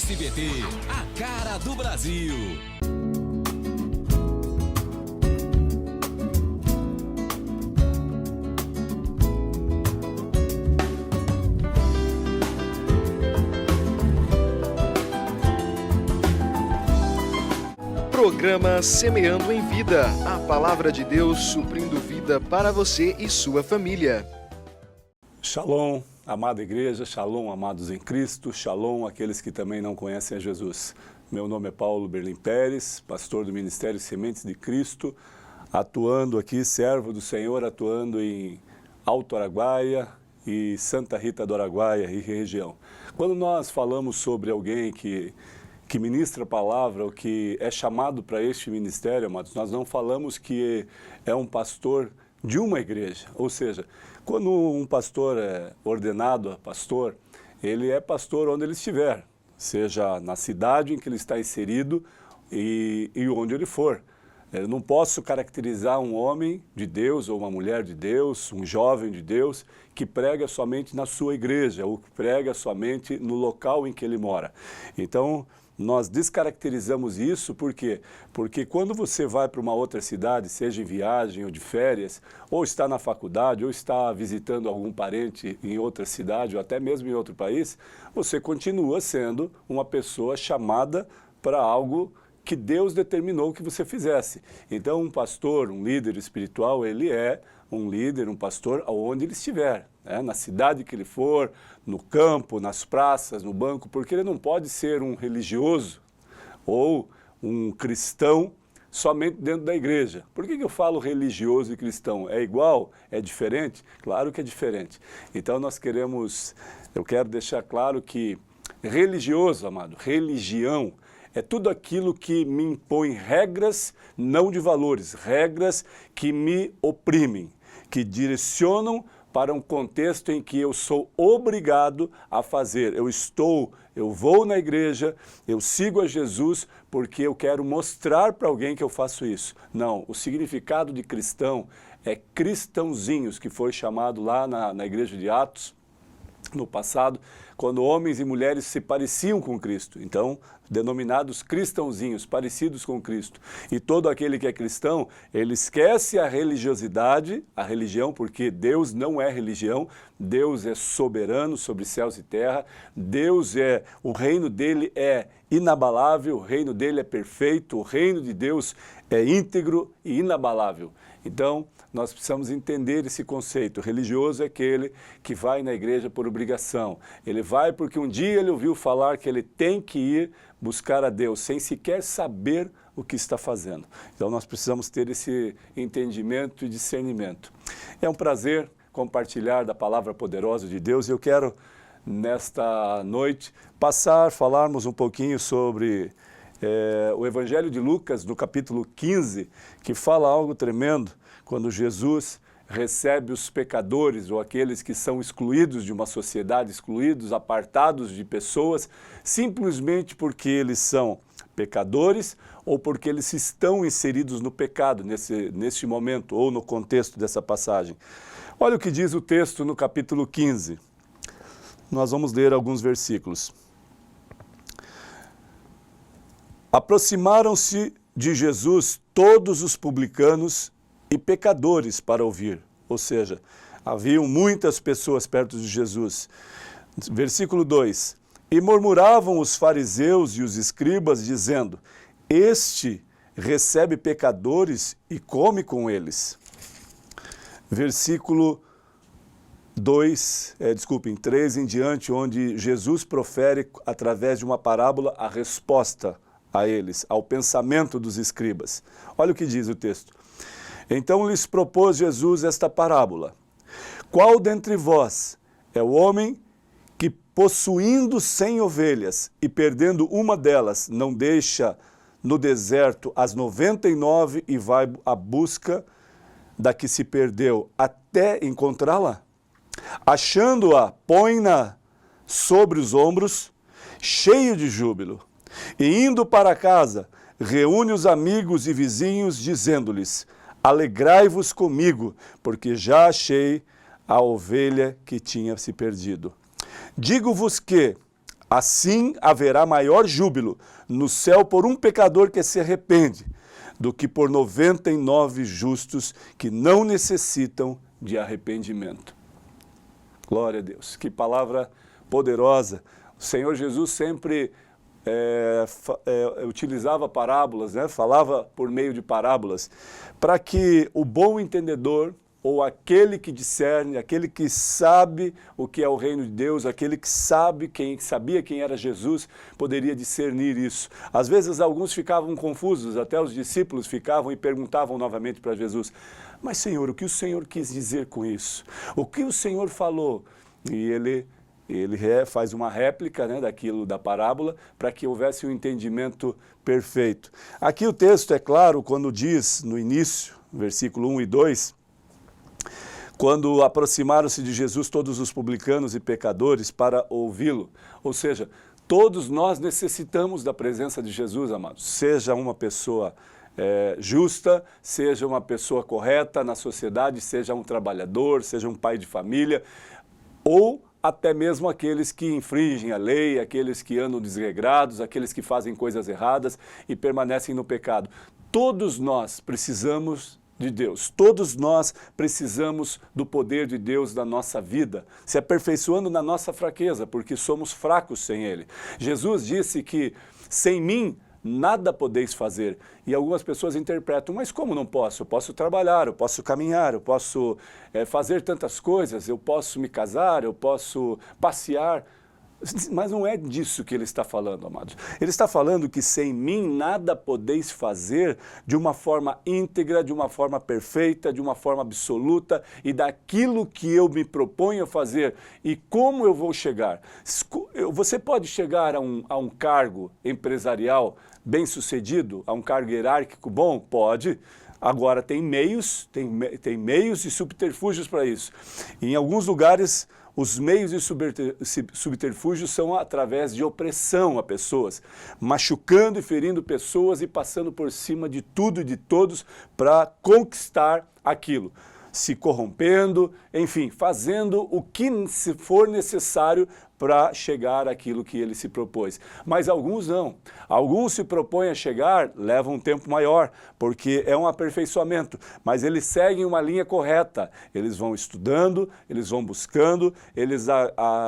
SBT, a cara do Brasil. Programa Semeando em Vida, a palavra de Deus suprindo vida para você e sua família. Shalom, amada igreja, shalom, amados em Cristo, shalom, aqueles que também não conhecem a Jesus. Meu nome é Paulo Berlim Pérez, pastor do Ministério Sementes de Cristo, atuando aqui, servo do Senhor, atuando em Alto Araguaia e Santa Rita do Araguaia e região. Quando nós falamos sobre alguém que ministra a palavra, ou que é chamado para este ministério, amados, nós não falamos que é um pastor de uma igreja. Ou seja, quando um pastor é ordenado a pastor, ele é pastor onde ele estiver, seja na cidade em que ele está inserido e onde ele for. Eu não posso caracterizar um homem de Deus ou uma mulher de Deus, um jovem de Deus, que prega somente na sua igreja, ou que prega somente no local em que ele mora. Então, nós descaracterizamos isso, por quê? Porque quando você vai para uma outra cidade, seja em viagem ou de férias, ou está na faculdade, ou está visitando algum parente em outra cidade, ou até mesmo em outro país, você continua sendo uma pessoa chamada para algo que Deus determinou que você fizesse. Então, um pastor, um líder espiritual, ele é um líder, um pastor, aonde ele estiver, né? Na cidade que ele for, no campo, nas praças, no banco, porque ele não pode ser um religioso ou um cristão somente dentro da igreja. Por que eu falo religioso e cristão? É igual? É diferente? Claro que é diferente. Então, eu quero deixar claro que religioso, amado, religião, é tudo aquilo que me impõe regras, não de valores, regras que me oprimem, que direcionam para um contexto em que eu sou obrigado a fazer. Eu vou na igreja, eu sigo a Jesus porque eu quero mostrar para alguém que eu faço isso. Não, o significado de cristão é cristãozinhos, que foi chamado lá na igreja de Atos, no passado, quando homens e mulheres se pareciam com Cristo. Então, denominados cristãozinhos, parecidos com Cristo. E todo aquele que é cristão, ele esquece a religiosidade, a religião, porque Deus não é religião, Deus é soberano sobre céus e terra, o reino dele é inabalável, o reino dele é perfeito, o reino de Deus é íntegro e inabalável. Então, nós precisamos entender esse conceito. O religioso é aquele que vai na igreja por obrigação. Ele vai porque um dia ele ouviu falar que ele tem que ir buscar a Deus, sem sequer saber o que está fazendo. Então, nós precisamos ter esse entendimento e discernimento. É um prazer compartilhar da palavra poderosa de Deus. Eu quero, nesta noite, falarmos um pouquinho sobre o Evangelho de Lucas, no capítulo 15, que fala algo tremendo, quando Jesus recebe os pecadores, ou aqueles que são excluídos de uma sociedade, excluídos, apartados de pessoas, simplesmente porque eles são pecadores ou porque eles estão inseridos no pecado nesse momento, ou no contexto dessa passagem. Olha o que diz o texto no capítulo 15. Nós vamos ler alguns versículos. Aproximaram-se de Jesus todos os publicanos e pecadores para ouvir. Ou seja, haviam muitas pessoas perto de Jesus. Versículo 2. E murmuravam os fariseus e os escribas, dizendo: Este recebe pecadores e come com eles. Versículo 3 em diante, onde Jesus profere, através de uma parábola, a resposta a eles, ao pensamento dos escribas. Olha o que diz o texto. Então lhes propôs Jesus esta parábola. Qual dentre vós é o homem que, possuindo 100 ovelhas e perdendo uma delas, não deixa no deserto as 99 e vai à busca da que se perdeu até encontrá-la? Achando-a, põe-na sobre os ombros, cheio de júbilo. E indo para casa, reúne os amigos e vizinhos, dizendo-lhes: Alegrai-vos comigo, porque já achei a ovelha que tinha se perdido. Digo-vos que, Assim haverá maior júbilo no céu por um pecador que se arrepende, do que por 99 justos que não necessitam de arrependimento. Glória a Deus, que palavra poderosa. O Senhor Jesus sempre utilizava parábolas, né? Falava por meio de parábolas, para que o bom entendedor, ou aquele que discerne, aquele que sabe o que é o reino de Deus, aquele que sabia quem era Jesus, poderia discernir isso. Às vezes alguns ficavam confusos, até os discípulos ficavam e perguntavam novamente para Jesus: mas Senhor, o que o Senhor quis dizer com isso? O que o Senhor falou? E ele faz uma réplica, né, da parábola, para que houvesse um entendimento perfeito. Aqui o texto é claro quando diz, no início, versículo 1 e 2, quando aproximaram-se de Jesus todos os publicanos e pecadores para ouvi-lo. Ou seja, todos nós necessitamos da presença de Jesus, amados. Seja uma pessoa justa, seja uma pessoa correta na sociedade, seja um trabalhador, seja um pai de família, ou até mesmo aqueles que infringem a lei, aqueles que andam desregrados, aqueles que fazem coisas erradas e permanecem no pecado. Todos nós precisamos de Deus. Todos nós precisamos do poder de Deus na nossa vida, se aperfeiçoando na nossa fraqueza, porque somos fracos sem Ele. Jesus disse que sem mim nada podeis fazer. E algumas pessoas interpretam: mas como não posso? Eu posso trabalhar, eu posso caminhar, eu posso fazer tantas coisas, eu posso me casar, eu posso passear. Mas não é disso que ele está falando, amados. Ele está falando que sem mim nada podeis fazer de uma forma íntegra, de uma forma perfeita, de uma forma absoluta, e daquilo que eu me proponho a fazer. E como eu vou chegar? Você pode chegar a um cargo empresarial bem-sucedido, a um cargo hierárquico bom? Pode. Agora tem meios e subterfúgios para isso. E em alguns lugares os meios e subterfúgios são através de opressão a pessoas, machucando e ferindo pessoas e passando por cima de tudo e de todos para conquistar aquilo, se corrompendo, enfim, fazendo o que for necessário para chegar àquilo que ele se propôs. Mas alguns não. Alguns se propõem a chegar, levam um tempo maior, porque é um aperfeiçoamento, mas eles seguem uma linha correta. Eles vão estudando, eles vão buscando, eles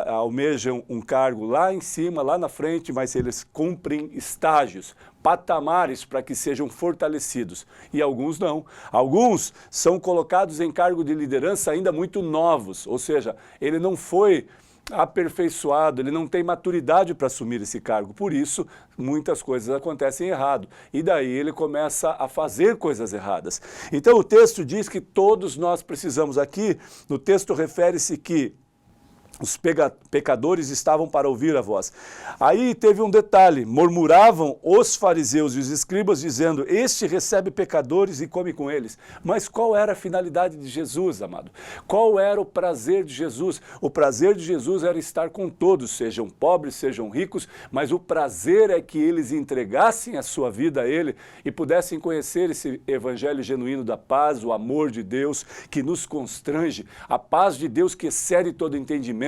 almejam um cargo lá em cima, lá na frente, mas eles cumprem estágios, patamares para que sejam fortalecidos. E alguns não. Alguns são colocados em cargo de liderança ainda muito novos, ou seja, ele não foi aperfeiçoado, ele não tem maturidade para assumir esse cargo. Por isso, muitas coisas acontecem errado. E daí ele começa a fazer coisas erradas. Então o texto diz que todos nós precisamos. Aqui, no texto refere-se que os pecadores estavam para ouvir a voz. Aí teve um detalhe: murmuravam os fariseus e os escribas, dizendo: este recebe pecadores e come com eles. Mas qual era a finalidade de Jesus, amado? Qual era o prazer de Jesus? O prazer de Jesus era estar com todos, sejam pobres, sejam ricos, mas o prazer é que eles entregassem a sua vida a Ele e pudessem conhecer esse evangelho genuíno da paz, o amor de Deus que nos constrange, a paz de Deus que excede todo entendimento,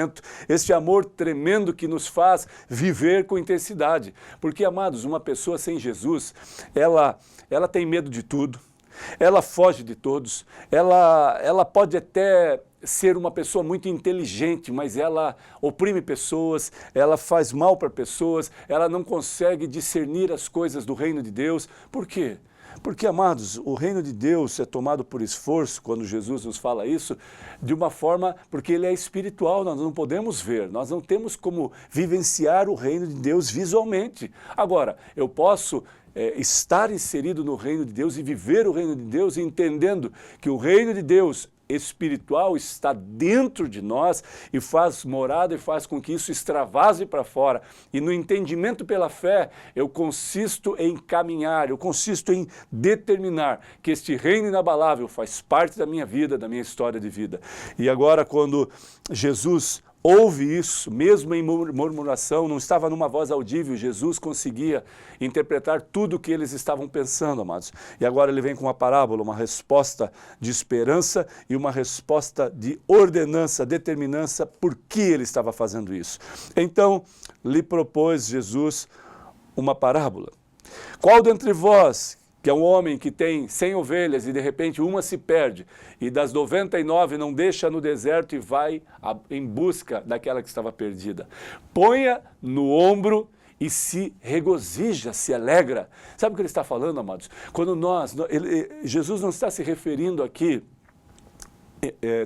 este amor tremendo que nos faz viver com intensidade. Porque, amados, uma pessoa sem Jesus, ela tem medo de tudo, ela foge de todos, ela pode até ser uma pessoa muito inteligente, mas ela oprime pessoas, ela faz mal para pessoas, ela não consegue discernir as coisas do reino de Deus. Por quê? Porque, amados, o reino de Deus é tomado por esforço, quando Jesus nos fala isso, de uma forma, porque ele é espiritual, nós não podemos ver, nós não temos como vivenciar o reino de Deus visualmente. Agora, eu posso estar inserido no reino de Deus e viver o reino de Deus, entendendo que o reino de Deus espiritual está dentro de nós e faz morada e faz com que isso extravase para fora. E no entendimento pela fé, eu consisto em caminhar, eu consisto em determinar que este reino inabalável faz parte da minha vida, da minha história de vida. E agora, quando Jesus ouve isso, mesmo em murmuração, não estava numa voz audível, Jesus conseguia interpretar tudo o que eles estavam pensando, amados. E agora ele vem com uma parábola, uma resposta de esperança e uma resposta de ordenança, determinança, por que ele estava fazendo isso. Então, lhe propôs Jesus uma parábola. Qual dentre vós, que é um homem que tem 100 ovelhas e de repente uma se perde, e das 99 não deixa no deserto e vai em busca daquela que estava perdida? Ponha no ombro e se regozija, se alegra. Sabe o que ele está falando, amados? Quando Jesus não está se referindo aqui,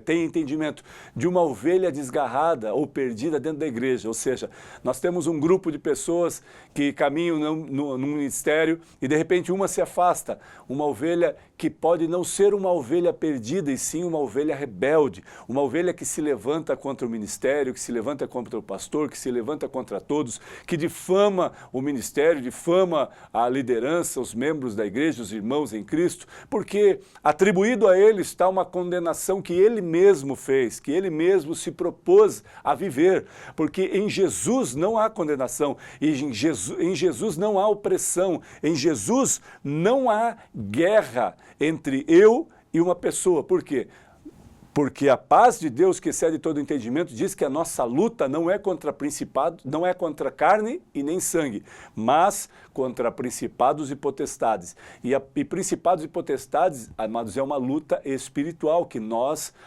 tem entendimento de uma ovelha desgarrada ou perdida dentro da igreja, ou seja, nós temos um grupo de pessoas que caminham num ministério e de repente uma se afasta, uma ovelha que pode não ser uma ovelha perdida e sim uma ovelha rebelde, uma ovelha que se levanta contra o ministério, que se levanta contra o pastor, que se levanta contra todos, que difama o ministério, difama a liderança, os membros da igreja, os irmãos em Cristo, porque atribuído a ele está uma condenação que ele mesmo fez, que ele mesmo se propôs a viver, porque em Jesus não há condenação, em Jesus não há opressão, em Jesus não há guerra entre eu e uma pessoa. Por quê? Porque a paz de Deus, que excede todo entendimento, diz que a nossa luta não é contra principados, não é contra carne e nem sangue, mas contra principados e potestades. E principados e potestades, amados, é uma luta espiritual que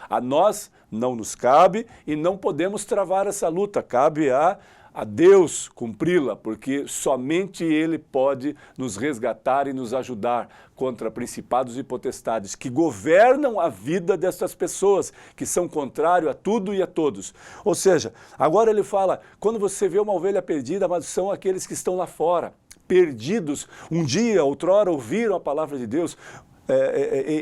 a nós não nos cabe e não podemos travar essa luta. Cabe a Deus cumpri-la, porque somente Ele pode nos resgatar e nos ajudar contra principados e potestades que governam a vida dessas pessoas, que são contrários a tudo e a todos. Ou seja, agora ele fala, quando você vê uma ovelha perdida, mas são aqueles que estão lá fora, perdidos, um dia, outrora, ouviram a palavra de Deus,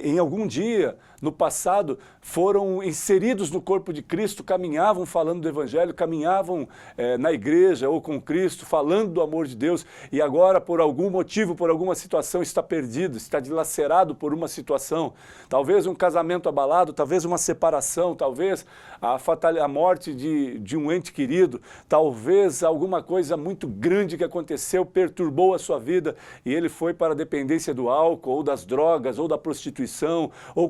em algum dia, no passado, foram inseridos no corpo de Cristo, caminhavam falando do Evangelho, caminhavam na igreja ou com Cristo, falando do amor de Deus, e agora, por algum motivo, por alguma situação, está perdido, está dilacerado por uma situação, talvez um casamento abalado, talvez uma separação, talvez a morte de um ente querido, talvez alguma coisa muito grande que aconteceu, perturbou a sua vida, e ele foi para a dependência do álcool, ou das drogas, ou da prostituição, ou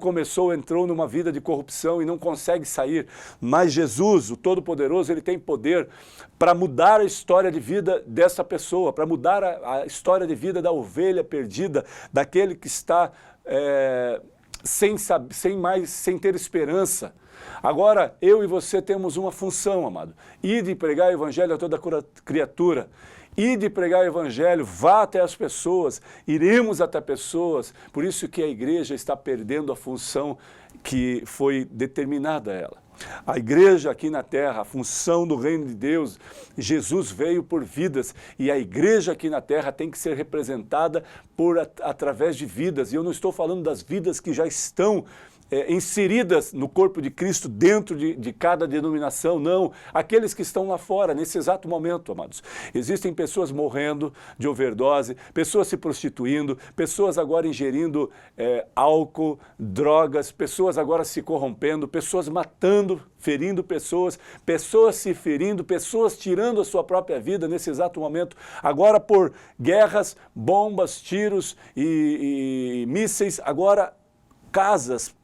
entrou numa vida de corrupção e não consegue sair. Mas Jesus, o Todo-Poderoso, ele tem poder para mudar a história de vida dessa pessoa, para mudar a história de vida da ovelha perdida, daquele que está sem ter esperança. Agora, eu e você temos uma função, amado, ir de pregar o Evangelho a toda criatura. E de pregar o Evangelho, vá até as pessoas, iremos até pessoas, por isso que a igreja está perdendo a função que foi determinada a ela. A igreja aqui na terra, a função do reino de Deus, Jesus veio por vidas e a igreja aqui na terra tem que ser representada através de vidas. E eu não estou falando das vidas que já estão inseridas no corpo de Cristo dentro de cada denominação, não. Aqueles que estão lá fora, nesse exato momento, amados. Existem pessoas morrendo de overdose, pessoas se prostituindo, pessoas agora ingerindo álcool, drogas, pessoas agora se corrompendo, pessoas matando, ferindo pessoas se ferindo, pessoas tirando a sua própria vida nesse exato momento, agora por guerras, bombas, tiros e mísseis, agora casas,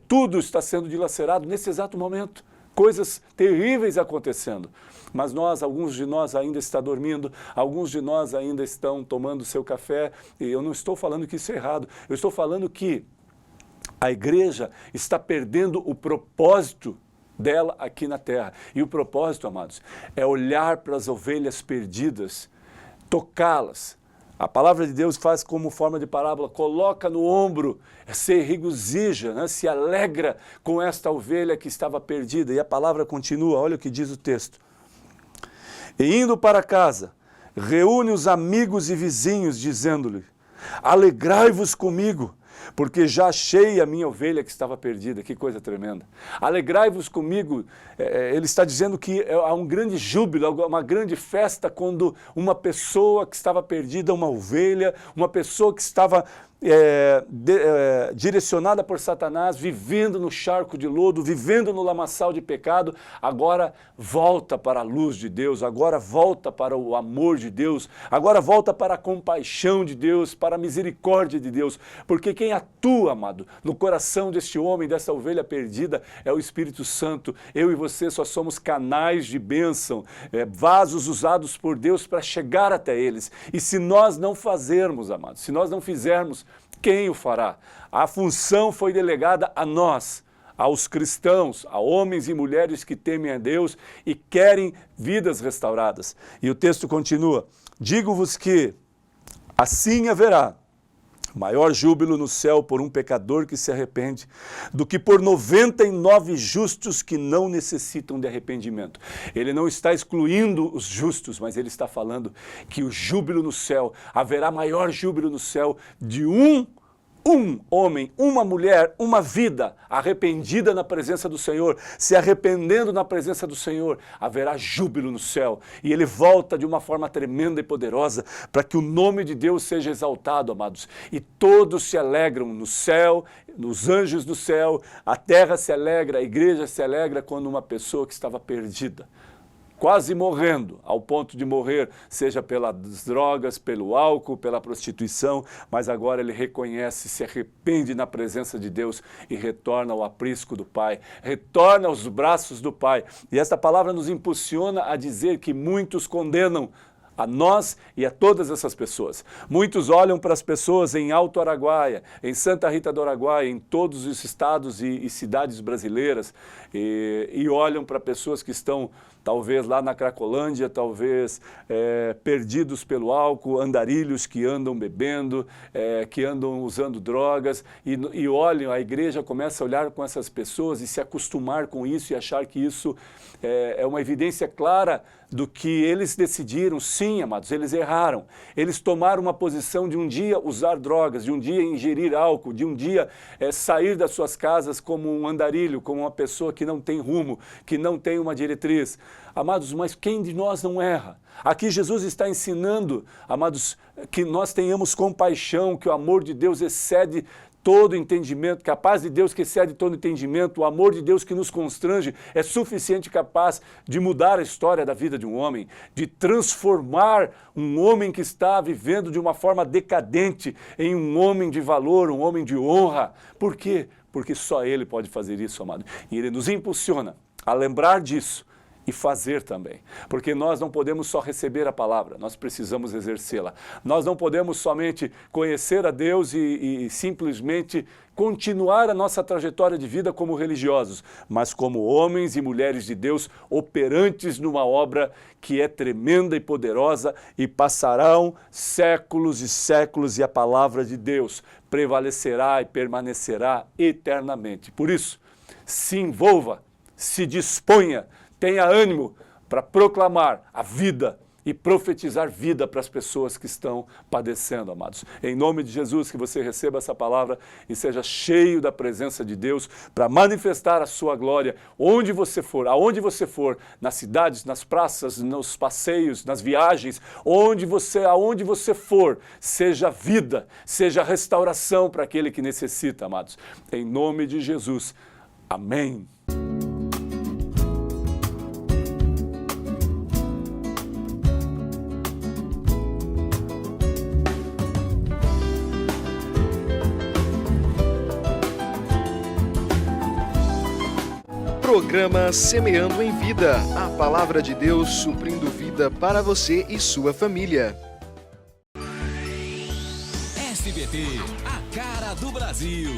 tudo está sendo dilacerado nesse exato momento. Coisas terríveis acontecendo. Mas alguns de nós ainda estão dormindo, alguns de nós ainda estão tomando seu café, e eu não estou falando que isso é errado, eu estou falando que a igreja está perdendo o propósito dela aqui na terra. E o propósito, amados, é olhar para as ovelhas perdidas, tocá-las. A palavra de Deus faz como forma de parábola, coloca no ombro, se regozija, né? Se alegra com esta ovelha que estava perdida. E a palavra continua, olha o que diz o texto. E indo para casa, reúne os amigos e vizinhos, dizendo-lhe, alegrai-vos comigo, porque já achei a minha ovelha que estava perdida. Que coisa tremenda. Alegrai-vos comigo, ele está dizendo que há um grande júbilo, uma grande festa quando uma pessoa que estava perdida, uma ovelha, uma pessoa que estava direcionada por Satanás, vivendo no charco de lodo, vivendo no lamaçal de pecado, agora volta para a luz de Deus, agora volta para o amor de Deus, agora volta para a compaixão de Deus, para a misericórdia de Deus, porque quem atua, amado, no coração deste homem, dessa ovelha perdida, é o Espírito Santo. Eu e você só somos canais de bênção, vasos usados por Deus para chegar até eles. E se nós não fazermos, amados, se nós não fizermos, quem o fará? A função foi delegada a nós, aos cristãos, a homens e mulheres que temem a Deus e querem vidas restauradas. E o texto continua: digo-vos que assim haverá maior júbilo no céu por um pecador que se arrepende, do que por 99 justos que não necessitam de arrependimento. Ele não está excluindo os justos, mas ele está falando que o júbilo no céu, haverá maior júbilo no céu de um homem, uma mulher, uma vida arrependida na presença do Senhor, se arrependendo na presença do Senhor, haverá júbilo no céu. E ele volta de uma forma tremenda e poderosa para que o nome de Deus seja exaltado, amados. E todos se alegram no céu, nos anjos do céu, a terra se alegra, a igreja se alegra quando uma pessoa que estava perdida, quase morrendo, ao ponto de morrer, seja pelas drogas, pelo álcool, pela prostituição, mas agora ele reconhece, se arrepende na presença de Deus e retorna ao aprisco do Pai, retorna aos braços do Pai. E esta palavra nos impulsiona a dizer que muitos condenam a nós e a todas essas pessoas. Muitos olham para as pessoas em Alto Araguaia, em Santa Rita do Araguaia, em todos os estados e cidades brasileiras, e olham para pessoas que estão talvez lá na Cracolândia, talvez perdidos pelo álcool, andarilhos que andam bebendo, que andam usando drogas, e olham, a igreja começa a olhar com essas pessoas e se acostumar com isso e achar que isso é uma evidência clara do que eles decidiram. Sim, amados, eles erraram. Eles tomaram uma posição de um dia usar drogas, de um dia ingerir álcool, de um dia sair das suas casas como um andarilho, como uma pessoa que não tem rumo, que não tem uma diretriz. Amados, mas quem de nós não erra? Aqui Jesus está ensinando, amados, que nós tenhamos compaixão, que o amor de Deus excede todo entendimento, que a paz de Deus que excede todo entendimento, o amor de Deus que nos constrange, é suficiente e capaz de mudar a história da vida de um homem, de transformar um homem que está vivendo de uma forma decadente em um homem de valor, um homem de honra. Por quê? Porque só Ele pode fazer isso, amado. E Ele nos impulsiona a lembrar disso e fazer também, porque nós não podemos só receber a palavra, nós precisamos exercê-la. Nós não podemos somente conhecer a Deus e simplesmente continuar a nossa trajetória de vida como religiosos, mas como homens e mulheres de Deus operantes numa obra que é tremenda e poderosa, e passarão séculos e séculos e a palavra de Deus prevalecerá e permanecerá eternamente. Por isso, se envolva, se disponha, tenha ânimo para proclamar a vida e profetizar vida para as pessoas que estão padecendo, amados. Em nome de Jesus, que você receba essa palavra e seja cheio da presença de Deus para manifestar a sua glória onde você for, aonde você for, nas cidades, nas praças, nos passeios, nas viagens, aonde você for, seja vida, seja restauração para aquele que necessita, amados. Em nome de Jesus. Amém. Programa Semeando em Vida, a palavra de Deus suprindo vida para você e sua família. SBT, a cara do Brasil.